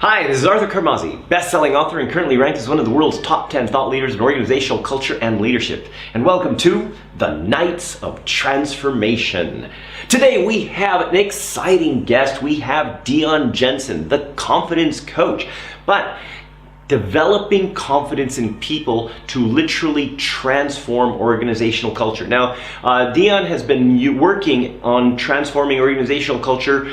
Hi, this is Arthur Carmazzi, best-selling author and currently ranked as one of the world's top 10 thought leaders in organizational culture and leadership. And welcome to the Knights of Transformation. Today we have an exciting guest. We have DION Jensen, the confidence coach. But developing confidence in people to literally transform organizational culture. Now, DION has been working on transforming organizational culture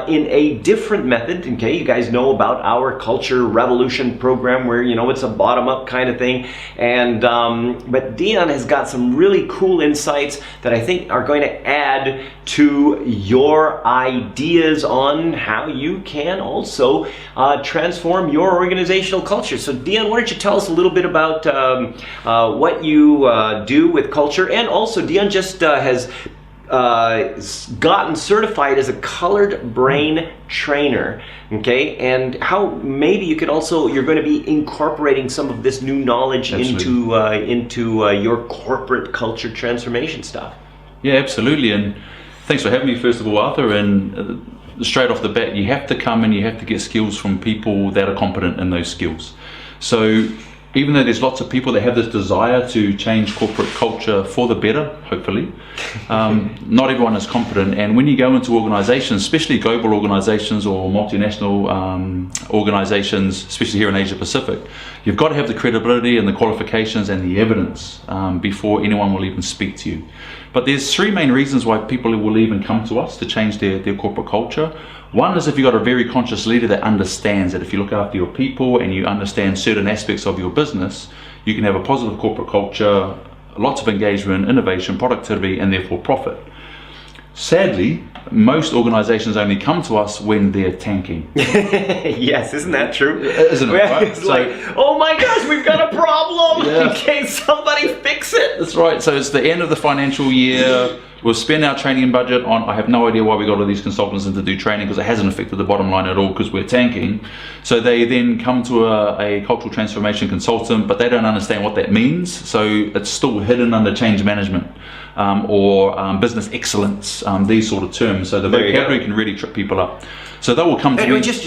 in a different method. Okay, you guys know about our Culture Revolution program where, you know, it's a bottom-up kind of thing. And but DION has got some really cool insights that I think are going to add to your ideas on how you can also transform your organizational culture. So DION, why don't you tell us a little bit about what you do with culture, and also DION just has gotten certified as a colored brain trainer, okay, and how maybe you could also, you're going to be incorporating some of this new knowledge into your corporate culture transformation stuff. Yeah, absolutely, and thanks for having me first of all, Arthur. And straight off the bat, you have to come and you have to get skills from people that are competent in those skills. So even though there's lots of people that have this desire to change corporate culture for the better, hopefully, not everyone is competent. And when you go into organizations, especially global organizations or multinational organizations, especially here in Asia Pacific, you've got to have the credibility and the qualifications and the evidence before anyone will even speak to you. But there's three main reasons why people will even come to us to change their corporate culture. One is if you've got a very conscious leader that understands that if you look after your people and you understand certain aspects of your business, you can have a positive corporate culture, lots of engagement, innovation, productivity, and therefore profit. Sadly, most organizations only come to us when they're tanking. Yes, isn't that true? Isn't it? Right? It's like, oh my gosh, we've got a problem. Yeah. Okay, somebody fix it. That's right. So it's the end of the financial year. We'll spend our training budget on, I have no idea why we got all these consultants in to do training, because it hasn't affected the bottom line at all because we're tanking. So they then come to a cultural transformation consultant, but they don't understand what that means. So it's still hidden under change management or business excellence, these sort of terms. So the vocabulary can really trip people up. So they will come to anyway, me. Just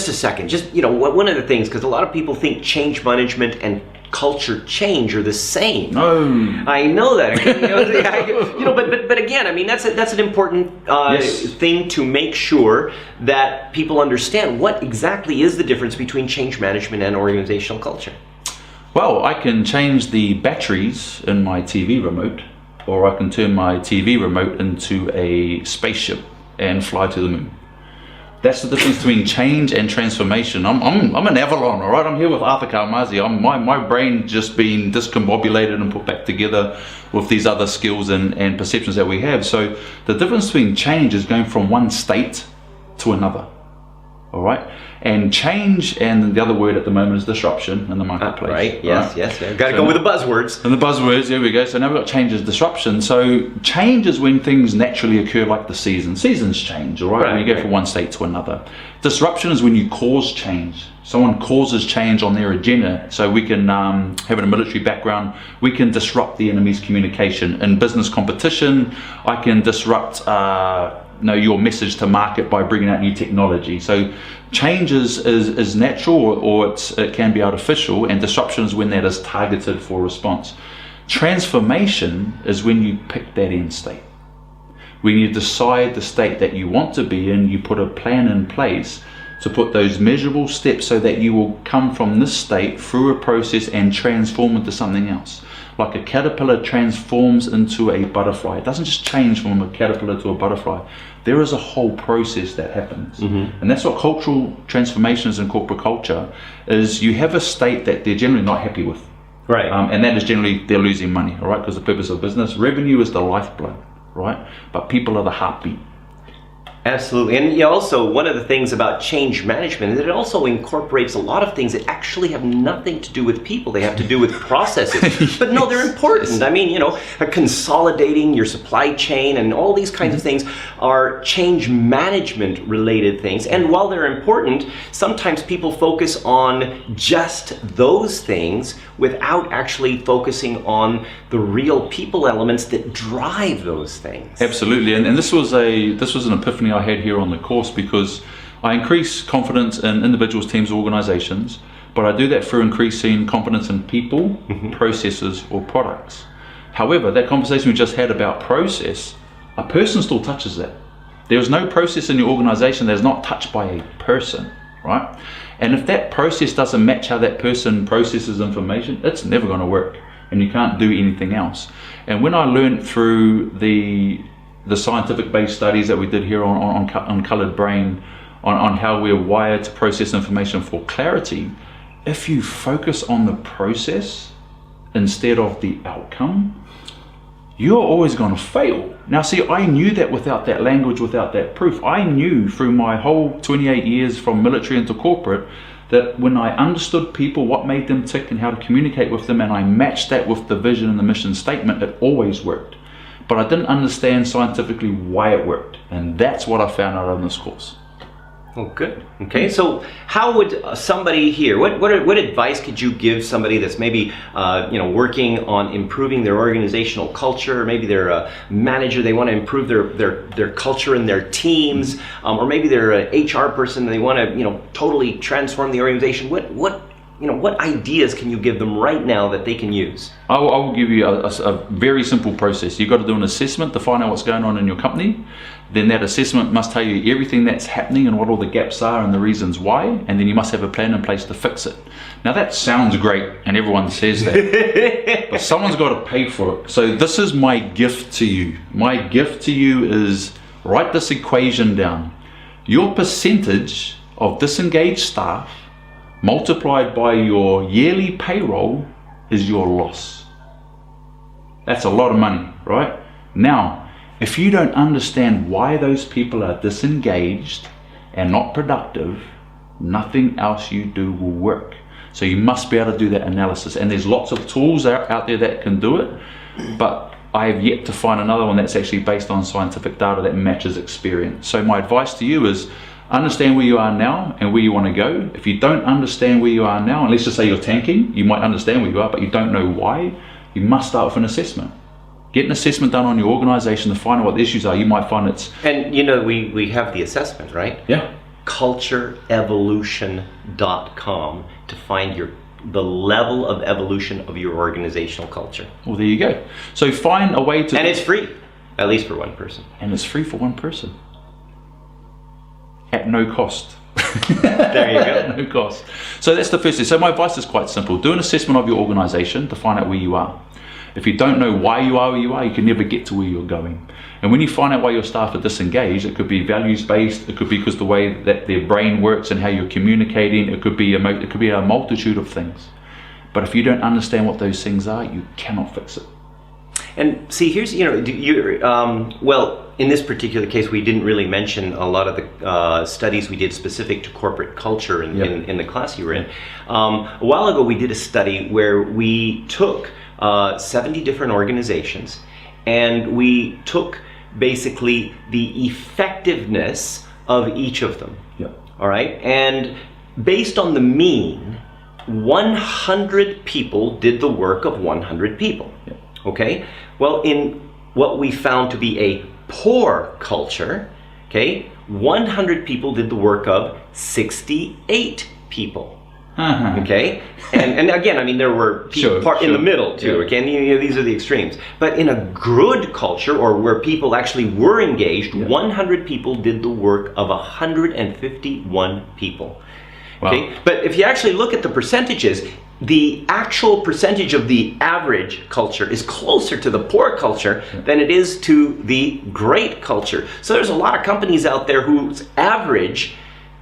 a second. Just, you know, one of the things, because a lot of people think change management and culture change are the same. No, I know that. But again, I mean, that's an important thing to make sure that people understand what exactly is the difference between change management and organizational culture. Well, I can change the batteries in my TV remote, or I can turn my TV remote into a spaceship and fly to the moon. That's the difference between change and transformation. I'm an Avalon, all right? I'm here with Arthur Carmazzi. My brain just been discombobulated and put back together with these other skills and perceptions that we have. So the difference between change is going from one state to another, all right? And change, and the other word at the moment is disruption in the marketplace. Right, yes. Got to go with the buzzwords. And the buzzwords, there we go. So now we've got change as disruption. So change is when things naturally occur, like the seasons. Seasons change, all right? When you go from one state to another. Disruption is when you cause change. Someone causes change on their agenda. So we can, having a military background, we can disrupt the enemy's communication. In business competition, I can disrupt your message to market by bringing out new technology. So change is natural, or it can be artificial, and disruption is when that is targeted for response. Transformation is when you pick that end state. When you decide the state that you want to be in, you put a plan in place to put those measurable steps so that you will come from this state through a process and transform into something else. Like a caterpillar transforms into a butterfly. It doesn't just change from a caterpillar to a butterfly. There is a whole process that happens. Mm-hmm. And that's what cultural transformation is in corporate culture, is you have a state that they're generally not happy with. Right. And that is generally they're losing money, all right? Because the purpose of business, revenue is the lifeblood, right? But people are the heartbeat. Absolutely. And also, one of the things about change management is that it also incorporates a lot of things that actually have nothing to do with people. They have to do with processes. But no, they're important. I mean, consolidating your supply chain and all these kinds of things are change management related things. And while they're important, sometimes people focus on just those things without actually focusing on the real people elements that drive those things. Absolutely. And this was an epiphany I had here on the course, because I increase confidence in individuals, teams, organizations, but I do that through increasing confidence in people, processes, or products. However, that conversation we just had about process, a person still touches that. There is no process in your organization that is not touched by a person, right? And if that process doesn't match how that person processes information, it's never going to work, and you can't do anything else. And when I learned through the scientific-based studies that we did here on colored brain, on how we're wired to process information for clarity, if you focus on the process instead of the outcome, you're always going to fail. Now see, I knew that without that language, without that proof. I knew through my whole 28 years from military into corporate that when I understood people, what made them tick and how to communicate with them, and I matched that with the vision and the mission statement, it always worked. But I didn't understand scientifically why it worked. And that's what I found out on this course. Oh, good. Okay, so how would somebody here, what advice could you give somebody that's maybe working on improving their organizational culture, or maybe they're a manager, they want to improve their culture in their teams, or maybe they're an HR person and they want to totally transform the organization. What ideas can you give them right now that they can use? I will give you a very simple process. You've got to do an assessment to find out what's going on in your company. Then that assessment must tell you everything that's happening and what all the gaps are and the reasons why, and then you must have a plan in place to fix it. Now that sounds great and everyone says that, but someone's got to pay for it. So this is my gift to you. My gift to you is write this equation down. Your percentage of disengaged staff multiplied by your yearly payroll is your loss. That's a lot of money, right? Now, if you don't understand why those people are disengaged and not productive, nothing else you do will work. So you must be able to do that analysis. And there's lots of tools out there that can do it, but I have yet to find another one that's actually based on scientific data that matches experience. So my advice to you is understand where you are now and where you want to go. If you don't understand where you are now, and let's just say you're tanking, you might understand where you are, but you don't know why, you must start with an assessment. Get an assessment done on your organization to find out what the issues are. You might find it's... And we have the assessment, right? Yeah. cultureevolution.com to find the level of evolution of your organizational culture. Well, there you go. So find a way to... And it's free, at least for one person. And it's free for one person. At no cost. There you go. At no cost. So that's the first thing. So my advice is quite simple. Do an assessment of your organization to find out where you are. If you don't know why you are where you are, you can never get to where you're going. And when you find out why your staff are disengaged, it could be values-based, it could be because the way that their brain works and how you're communicating, it could be a multitude of things. But if you don't understand what those things are, you cannot fix it. And see, here's, well, in this particular case, we didn't really mention a lot of the studies we did specific to corporate culture in the class you were in. A while ago, we did a study where we took 70 different organizations, and we took basically the effectiveness of each of them. Yep. All right, and based on the mean, 100 people did the work of 100 people. Yep. Okay, well, in what we found to be a poor culture, okay, 100 people did the work of 68 people. Okay, and again, I mean, there were people in the middle too. Again, these are the extremes. But in a good culture, or where people actually were engaged, 100 people did the work of 151 people. Okay, wow. But if you actually look at the percentages, the actual percentage of the average culture is closer to the poor culture than it is to the great culture. So there's a lot of companies out there whose average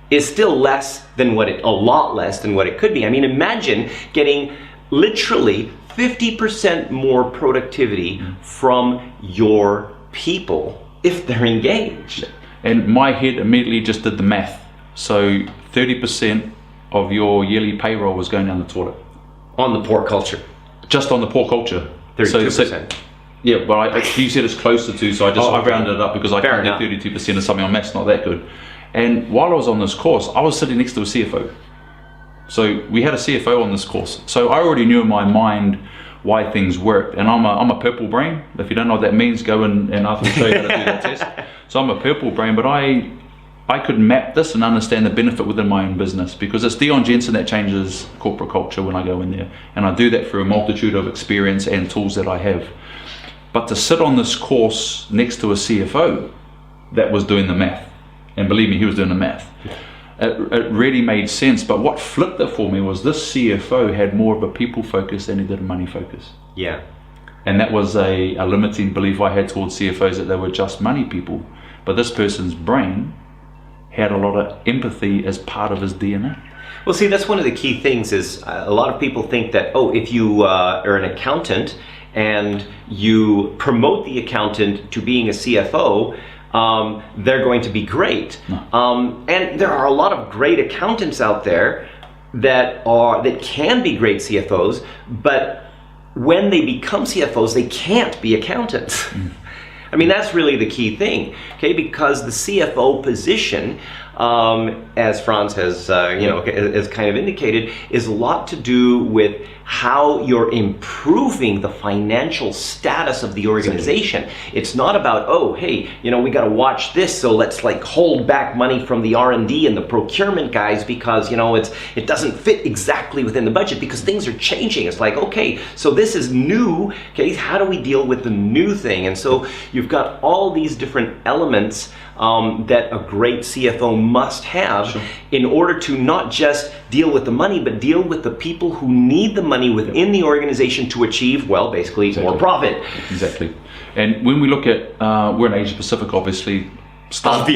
is still a lot less than what it could be. I mean, imagine getting literally 50% more productivity from your people if they're engaged. And my head immediately just did the math. So 30% of your yearly payroll was going down the toilet. On the poor culture. Just on the poor culture. 32%. Yeah, but you said it's closer to, so I rounded it up because I can't do 32% of something on math's not that good. And while I was on this course, I was sitting next to a CFO. So we had a CFO on this course. So I already knew in my mind why things worked. And I'm a purple brain. If you don't know what that means, go and Arthur will show you how to do that test. So I'm a purple brain, but I I could map this and understand the benefit within my own business, because it's DION Jensen that changes corporate culture when I go in there. And I do that through a multitude of experience and tools that I have. But to sit on this course next to a CFO that was doing the math, and believe me, he was doing the math, it really made sense. But what flipped it for me was this CFO had more of a people focus than he did a money focus. Yeah. And that was a limiting belief I had towards CFOs, that they were just money people. But this person's brain had a lot of empathy as part of his DNA. Well, see, that's one of the key things is a lot of people think that, oh, if you are an accountant and you promote the accountant to being a CFO, they're going to be great. No. And there are a lot of great accountants out there that can be great CFOs, but when they become CFOs, they can't be accountants. I mean, that's really the key thing, okay? Because the CFO position, as Franz has, has kind of indicated, is a lot to do with how you're improving the financial status of the organization. It's not about, oh, hey, we got to watch this, so let's like hold back money from the R&D and the procurement guys because it doesn't fit exactly within the budget because things are changing. It's like, okay, so this is new. Okay, how do we deal with the new thing? And so you've got all these different elements that a great CFO must have in order to not just deal with the money, but deal with the people who need the money within the organization to achieve, well, basically more profit. Exactly. And when we look at, we're in Asia Pacific, obviously. Startup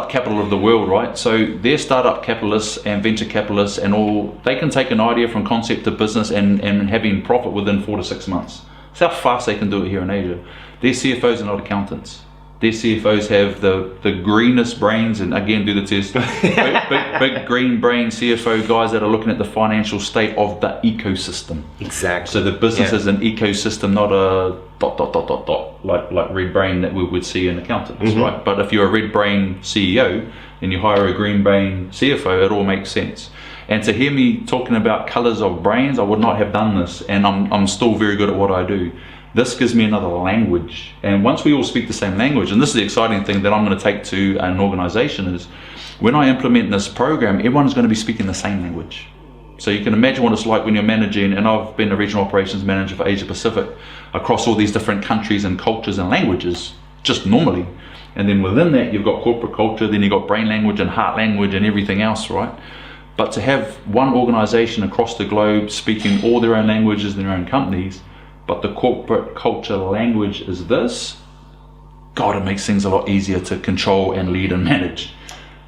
capital of the world, right? So they're startup capitalists and venture capitalists and all, they can take an idea from concept to business and having profit within 4 to 6 months. That's how fast they can do it here in Asia. Their CFOs are not accountants. Their CFOs have the greenest brains, and again, do the test. big green brain CFO guys that are looking at the financial state of the ecosystem. Exactly. So the business is an ecosystem, not a ... like red brain that we would see in accountants, right? But if you're a red brain CEO and you hire a green brain CFO, it all makes sense. And to hear me talking about colors of brains, I would not have done this, and I'm still very good at what I do. This gives me another language, and once we all speak the same language, and this is the exciting thing that I'm going to take to an organization, is when I implement this program, everyone's going to be speaking the same language. So you can imagine what it's like when you're managing, and I've been a regional operations manager for Asia Pacific across all these different countries and cultures and languages, just normally. And then within that, you've got corporate culture, then you've got brain language and heart language and everything else, right? But to have one organization across the globe speaking all their own languages in their own companies, but the corporate culture language is this, God, it makes things a lot easier to control and lead and manage.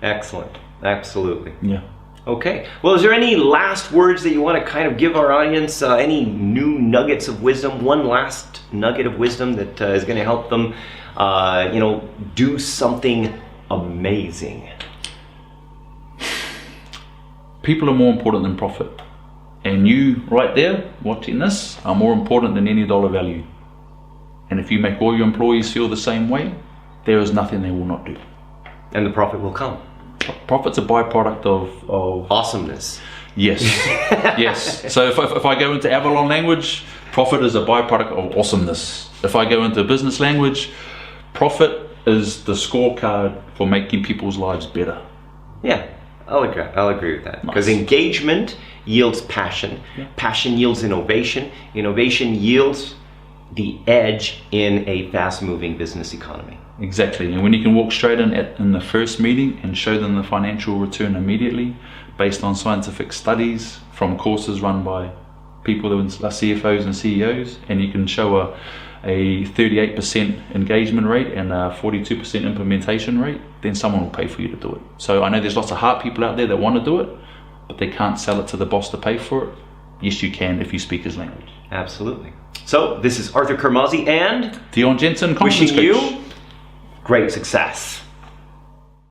Excellent. Absolutely. Yeah. Okay. Well, is there any last words that you want to kind of give our audience, any new nuggets of wisdom, one last nugget of wisdom that is going to help them, do something amazing? People are more important than profit. And you right there watching this are more important than any dollar value. And if you make all your employees feel the same way, there is nothing they will not do. And the profit will come. Profit's a byproduct of awesomeness. Yes. Yes. So if I go into Avalon language, profit is a byproduct of awesomeness. If I go into business language, profit is the scorecard for making people's lives better. Yeah. I'll agree with that. Because engagement yields passion. Yeah. Passion yields innovation. Innovation yields the edge in a fast-moving business economy. Exactly. And when you can walk straight in the first meeting and show them the financial return immediately based on scientific studies from courses run by people that are CFOs and CEOs, and you can show a 38% engagement rate and a 42% implementation rate, then someone will pay for you to do it. So I know there's lots of hard people out there that want to do it, but they can't sell it to the boss to pay for it. Yes, you can if you speak his language. Absolutely. So this is Arthur Carmazzi and DION Jensen, wishing you great success.